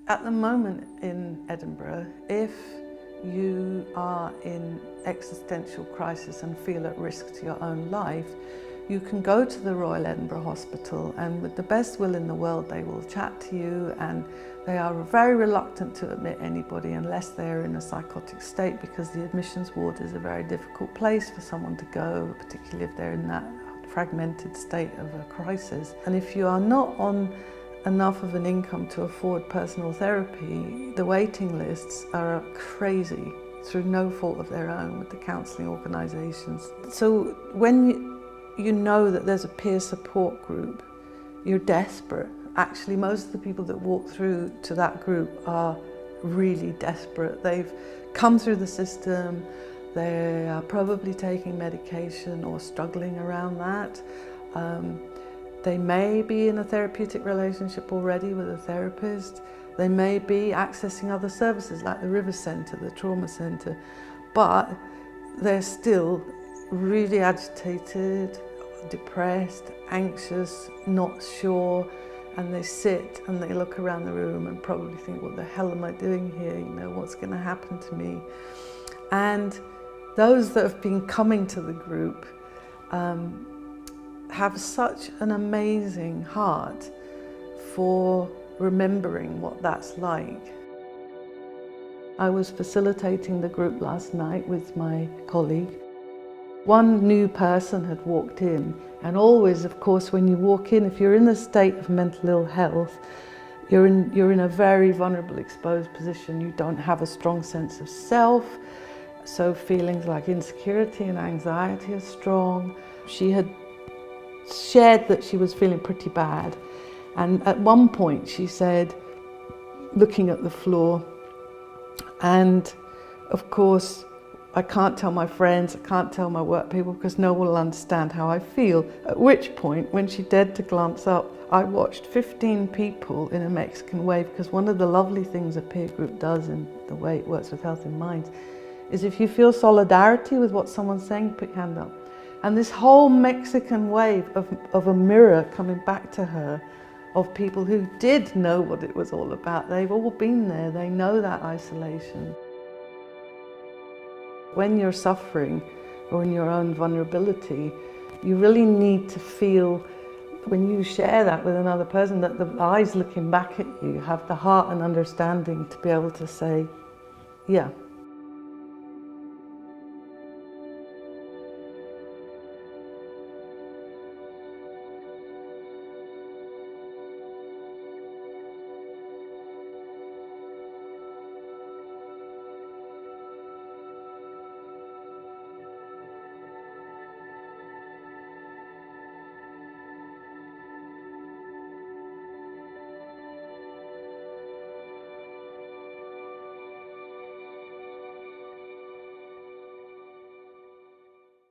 At the moment in Edinburgh, if you are in existential crisis and feel at risk to your own life, you can go to the Royal Edinburgh Hospital, and with the best will in the world they will chat to you, and they are very reluctant to admit anybody unless they're in a psychotic state, because the admissions ward is a very difficult place for someone to go, particularly if they're in that fragmented state of a crisis. And if you are not on enough of an income to afford personal therapy, the waiting lists are crazy through no fault of their own with the counselling organisations. So when you know that there's a peer support group, you're desperate. Actually, most of the people that walk through to that group are really desperate. They've come through the system, they are probably taking medication or struggling around that. They may be in a therapeutic relationship already with a therapist. They may be accessing other services like the River Centre, the trauma centre, but they're still really agitated, depressed, anxious, not sure, and they sit and they look around the room and probably think, what the hell am I doing here? You know, what's going to happen to me? And those that have been coming to the group have such an amazing heart for remembering what that's like. I was facilitating the group last night with my colleague. One new person had walked in, and always, of course, when you walk in, if you're in a state of mental ill health, you're in a very vulnerable, exposed position. You don't have a strong sense of self, so feelings like insecurity and anxiety are strong. She had shared that she was feeling pretty bad, and at one point she said, looking at the floor, and of course I can't tell my friends, I can't tell my work people because no one will understand how I feel. At which point, when she dared to glance up, I watched 15 people in a Mexican wave, because one of the lovely things a peer group does in the way it works with Health in Minds is if you feel solidarity with what someone's saying, put your hand up. And this whole Mexican wave of a mirror coming back to her, of people who did know what it was all about. They've all been there, they know that isolation. When you're suffering or in your own vulnerability, you really need to feel, when you share that with another person, that the eyes looking back at you have the heart and understanding to be able to say, yeah,